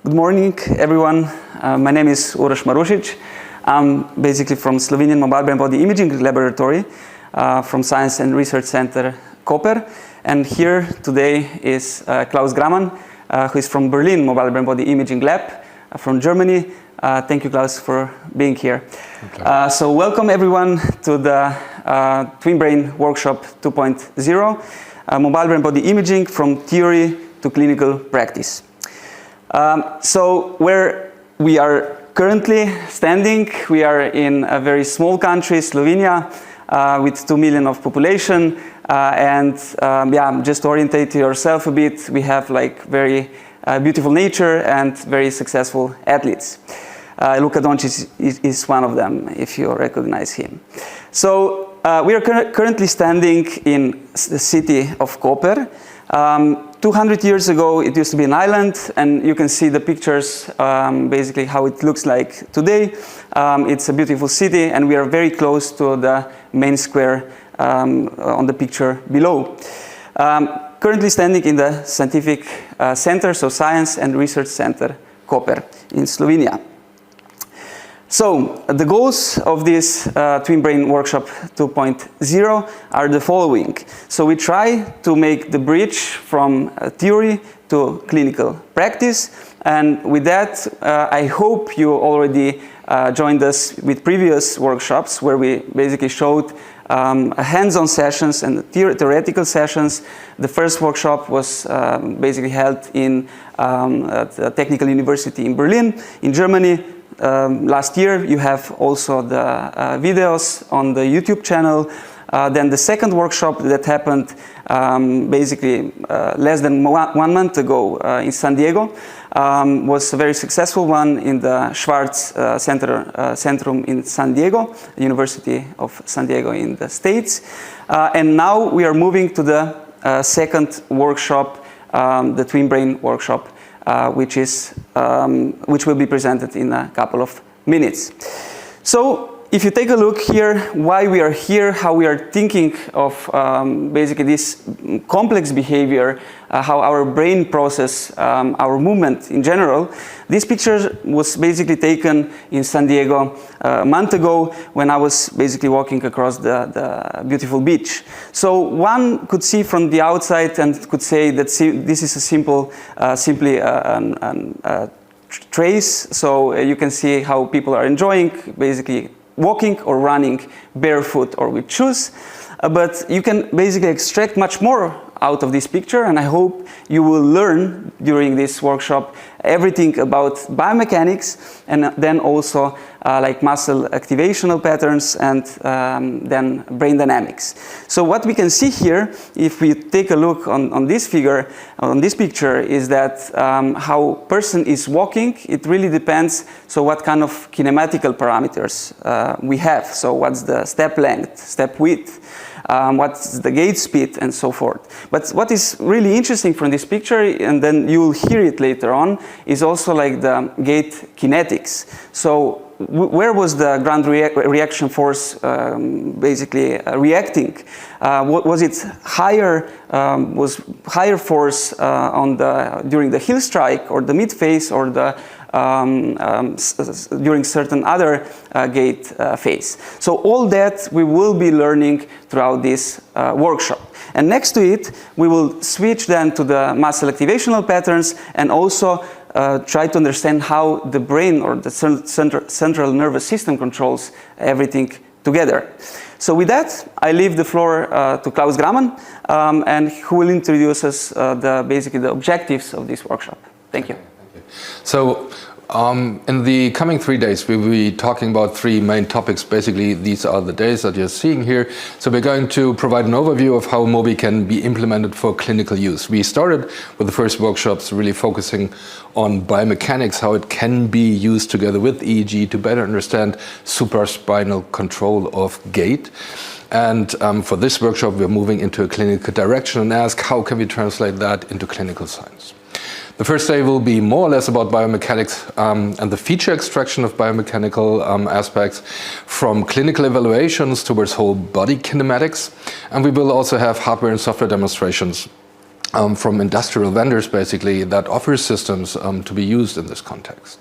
Good morning, everyone. My name is Uros Marusic. I'm basically from Slovenian Mobile Brain Body Imaging Laboratory from Science and Research Center Koper. And here today is Klaus Gramann, who is from Berlin Mobile Brain Body Imaging Lab from Germany. Thank you, Klaus, for being here. So welcome, everyone, to the TwinBrain Workshop 2.0, Mobile Brain Body Imaging from Theory to Clinical Practice. So where we are currently standing, we are in a very small country, Slovenia, with 2 million of population. Just to orientate yourself a bit, we have like very beautiful nature and very successful athletes. Luka Doncic is one of them, if you recognize him. So we are currently standing in the city of Koper. 200 years ago, it used to be an island, and you can see the pictures, basically how it looks like today. It's a beautiful city, and we are very close to the main square on the picture below. Currently standing in the scientific center, so Science and Research Center Koper in Slovenia. So the goals of this TwinBrain Workshop 2.0 are the following. So we try to make the bridge from theory to clinical practice, and with that I hope you already joined us with previous workshops where we basically showed hands-on sessions and theoretical sessions. The first workshop was basically held in the Technical University in Berlin, in Germany. Last year. You have also the videos on the YouTube channel. Then the second workshop that happened basically less than one month ago in San Diego was a very successful one in the Schwartz Centrum in San Diego, University of San Diego in the States. And now we are moving to the second workshop, the TwinBrain Workshop, which will be presented in a couple of minutes. So if you take a look here, why we are here, how we are thinking of basically this complex behavior, how our brain process our movement in general, this picture was basically taken in San Diego a month ago when I was basically walking across the beautiful beach. So one could see from the outside and could say that this is a simply a trace. So you can see how people are enjoying basically walking or running barefoot or with shoes. But you can basically extract much more out of this picture, and I hope you will learn during this workshop everything about biomechanics and then also like muscle activational patterns and then brain dynamics. So what we can see here, if we take a look on this figure, on this picture, is that how person is walking, it really depends, so what kind of kinematical parameters we have. So what's the step length, step width, what's the gait speed, and so forth. But what is really interesting from this picture, and then you'll hear it later on, is also like the gait kinetics. So where was the ground reaction force basically reacting? Was it higher? Was higher force during the heel strike, or the mid phase, or the during certain other gait phase? So all that we will be learning throughout this workshop. And next to it, we will switch then to the muscle activational patterns and also try to understand how the brain or the central nervous system controls everything together. So with that, I leave the floor to Klaus Gramann, and who will introduce us basically the objectives of this workshop. Thank you. Thank you. So in the coming 3 days, we will be talking about 3 main topics. Basically, these are the days that you're seeing here. So we're going to provide an overview of how MOBI can be implemented for clinical use. We started with the first workshops really focusing on biomechanics, how it can be used together with EEG to better understand supraspinal control of gait. And for this workshop, we're moving into a clinical direction and ask how can we translate that into clinical science. The first day will be more or less about biomechanics and the feature extraction of biomechanical aspects from clinical evaluations towards whole body kinematics. And we will also have hardware and software demonstrations from industrial vendors, basically, that offer systems to be used in this context.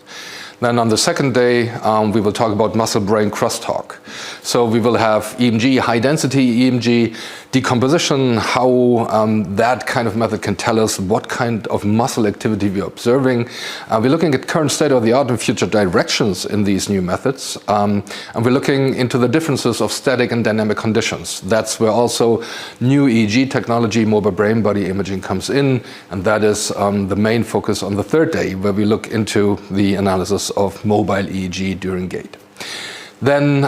Then on the second day, we will talk about muscle-brain crosstalk. So we will have EMG, high-density EMG, decomposition, how that kind of method can tell us what kind of muscle activity we're observing. We're looking at current state-of-the-art and future directions in these new methods. And we're looking into the differences of static and dynamic conditions. That's where also new EEG technology, mobile brain-body imaging, comes in. And that is the main focus on the third day, where we look into the analysis of mobile EEG during gait. Then,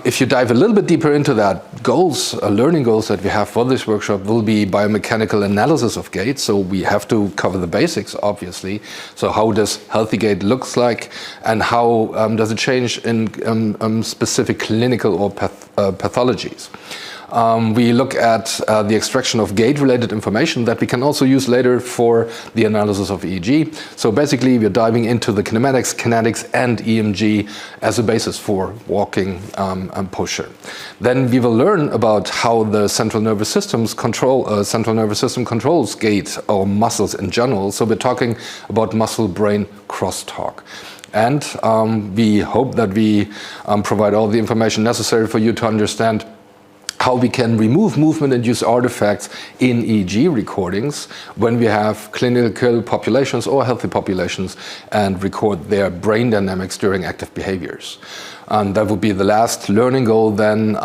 if you dive a little bit deeper into that, goals, learning goals that we have for this workshop will be biomechanical analysis of gait. So we have to cover the basics, obviously. So how does healthy gait looks like, and how does it change in specific clinical or pathologies? We look at the extraction of gait-related information that we can also use later for the analysis of EEG. So basically, we're diving into the kinematics, kinetics, and EMG as a basis for walking and posture. Then we will learn about how the central nervous system controls gait or muscles in general. So we're talking about muscle-brain crosstalk. And we hope that we provide all the information necessary for you to understand how we can remove movement-induced artifacts in EEG recordings when we have clinical populations or healthy populations and record their brain dynamics during active behaviors. And that would be the last learning goal then,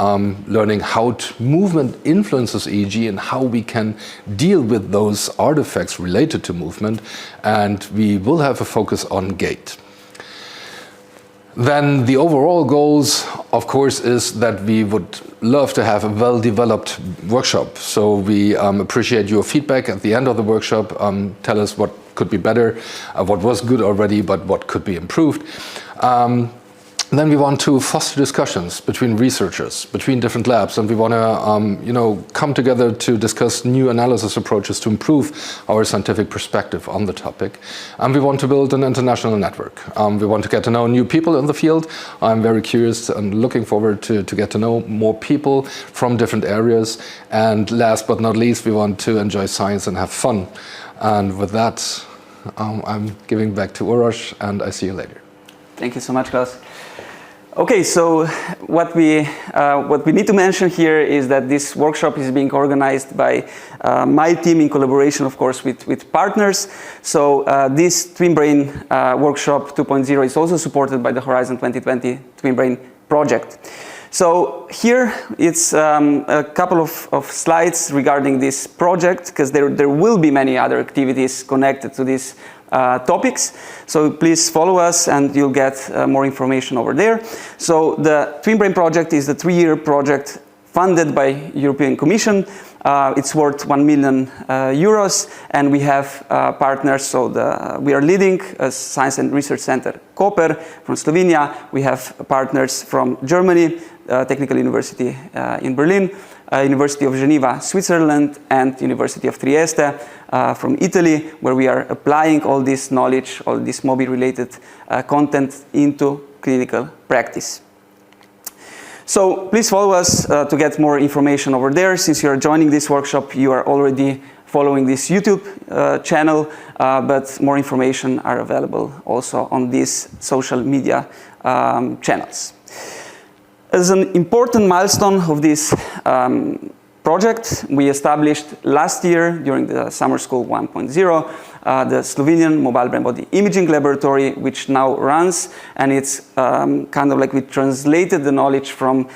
learning how movement influences EEG and how we can deal with those artifacts related to movement. And we will have a focus on gait. Then the overall goals, of course, is that we would love to have a well-developed workshop. So we appreciate your feedback at the end of the workshop. Tell us what could be better, what was good already, but what could be improved. Then we want to foster discussions between researchers, between different labs, and we want to come together to discuss new analysis approaches to improve our scientific perspective on the topic. And we want to build an international network. We want to get to know new people in the field. I'm very curious and looking forward to get to know more people from different areas. And last but not least, we want to enjoy science and have fun. And with that, I'm giving back to Uros, and I see you later. Thank you so much, Klaus. Okay, so what we need to mention here is that this workshop is being organized by my team in collaboration, of course, with partners. So this TwinBrain workshop 2.0 is also supported by the Horizon 2020 TwinBrain project. So here it's a couple of slides regarding this project, because there will be many other activities connected to this topics. So please follow us and you'll get more information over there. So the TwinBrain project is the 3-year project funded by European Commission. It's worth 1 million euros, and we have partners. So we are leading a Science and Research Center Koper from Slovenia. We have partners from Germany, Technical University in Berlin, University of Geneva, Switzerland, and University of Trieste from Italy, where we are applying all this knowledge, all this MOBI-related content into clinical practice. So please follow us to get more information over there. Since you are joining this workshop, you are already following this YouTube channel, but more information are available also on these social media channels. As an important milestone of this project, we established last year during the Summer School 1.0 the Slovenian Mobile Brain Body Imaging Laboratory, which now runs, and it's kind of like we translated the knowledge from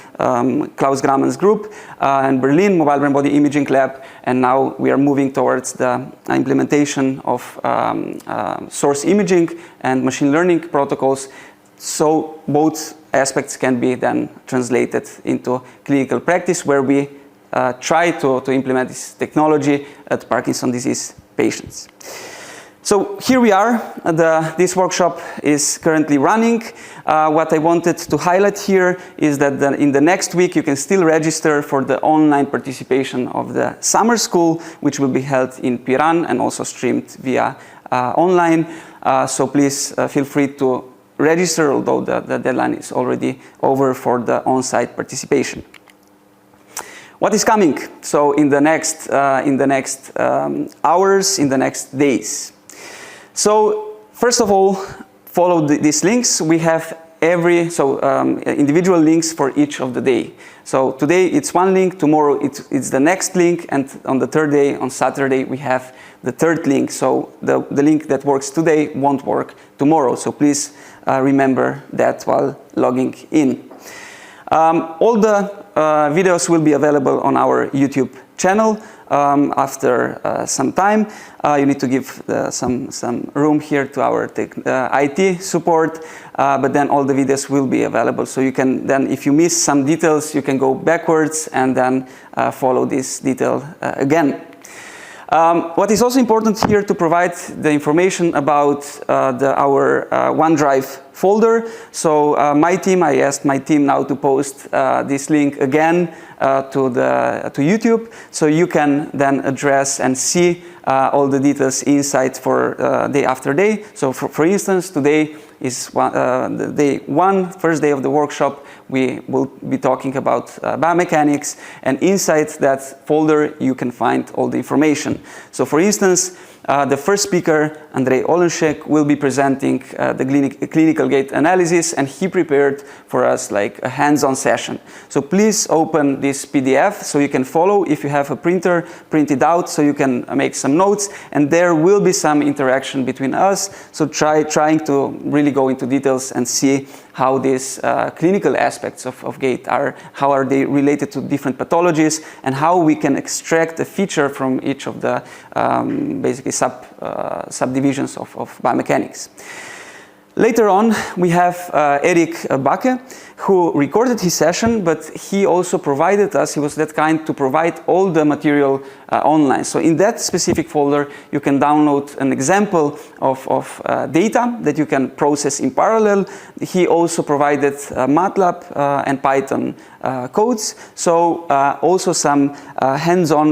Klaus Gramann's group in Berlin Mobile Brain Body Imaging Lab, and now we are moving towards the implementation of source imaging and machine learning protocols. So both aspects can be then translated into clinical practice, where we try to implement this technology at Parkinson's disease patients. So here we are. This workshop is currently running. What I wanted to highlight here is that in the next week you can still register for the online participation of the summer school, which will be held in Piran and also streamed via online. So please feel free to register, although the deadline is already over for the on-site participation. What is coming? So in the next hours, in the next days. So first of all, follow these links. We have individual links for each of the day. So today it's one link, tomorrow it's the next link, and on the third day, on Saturday, we have the third link. So the link that works today won't work tomorrow. So please remember that while logging in. All the videos will be available on our YouTube channel after some time. You need to give some room here to our IT support, but then all the videos will be available. So you can then, if you miss some details, you can go backwards and then follow this detail again. What is also important here to provide the information about our OneDrive folder. So I asked my team now to post this link again to YouTube, so you can then address and see all the details inside for day after day. So for instance, today is the day one, first day of the workshop. We will be talking about biomechanics, and inside that folder you can find all the information. So for instance, the first speaker, Andrei Oleschek, will be presenting the clinical gait analysis, and he prepared for us like a hands-on session. So please open this PDF so you can follow. If you have a printer, print it out so you can make some notes, and there will be some interaction between us. So trying to really go into details and see how these clinical aspects of gait how are they related to different pathologies, and how we can extract a feature from each of the basically subdivisions of biomechanics. Later on, we have Eric Backe, who recorded his session, but he also provided us, he was that kind to provide all the material online. So in that specific folder, you can download an example of data that you can process in parallel. He also provided MATLAB and Python codes. So also some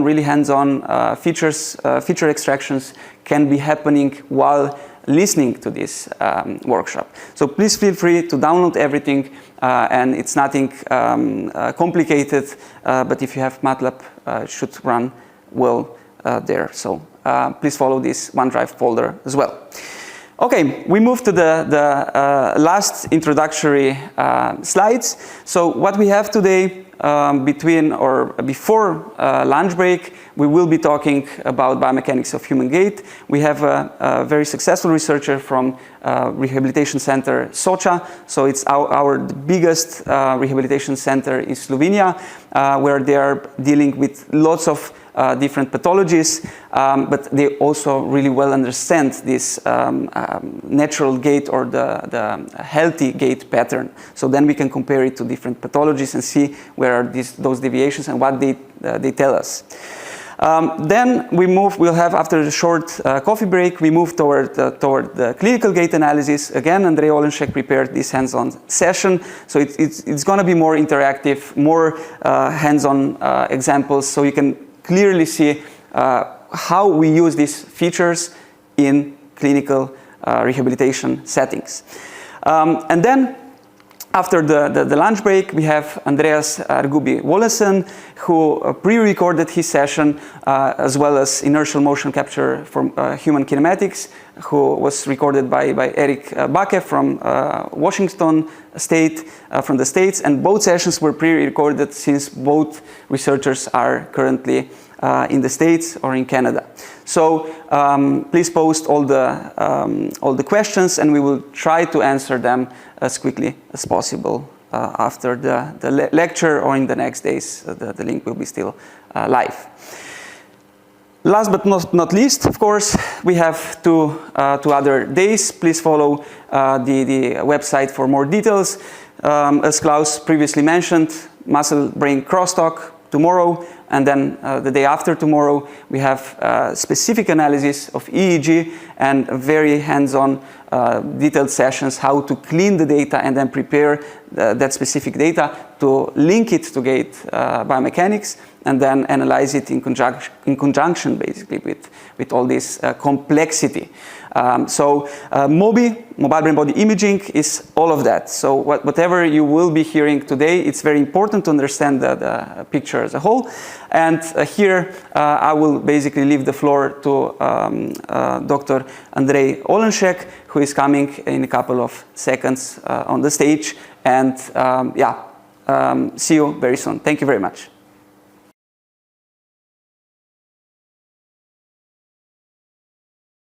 really hands-on feature extractions can be happening while listening to this workshop. So please feel free to download everything, and it's nothing complicated, but if you have MATLAB, it should run well there. So please follow this OneDrive folder as well. Okay, we move to the last introductory slides. So what we have today, before lunch break, we will be talking about biomechanics of human gait. We have a very successful researcher from rehabilitation center Socha. So it's our biggest rehabilitation center in Slovenia, where they are dealing with lots of different pathologies, but they also really well understand this natural gait or the healthy gait pattern. So then we can compare it to different pathologies and see where are those deviations and what they tell us. Then we'll have, after the short coffee break, we move toward the clinical gait analysis. Again, Andrei Oleschek prepared this hands-on session. So it's going to be more interactive, more hands-on examples, so you can clearly see how we use these features in clinical rehabilitation settings. And then after the lunch break, we have Andreas Argubi-Wollesen, who pre-recorded his session, as well as inertial motion capture from human kinematics, who was recorded by Eric Backe from Washington State, from the States. And both sessions were pre-recorded since both researchers are currently in the States or in Canada. So please post all the questions, and we will try to answer them as quickly as possible after the lecture, or in the next days. The link will be still live. Last but not least, of course, we have two other days. Please follow the website for more details. As Klaus previously mentioned, muscle-brain crosstalk tomorrow, and then the day after tomorrow, we have specific analysis of EEG and very hands-on detailed sessions, how to clean the data and then prepare that specific data to link it to gate biomechanics, and then analyze it in conjunction basically with all this complexity. So MOBI, mobile brain body imaging, is all of that. So whatever you will be hearing today, it's very important to understand the picture as a whole. And here I will basically leave the floor to Dr. Andrei Olenshek, who is coming in a couple of seconds on the stage. And see you very soon. Thank you very much.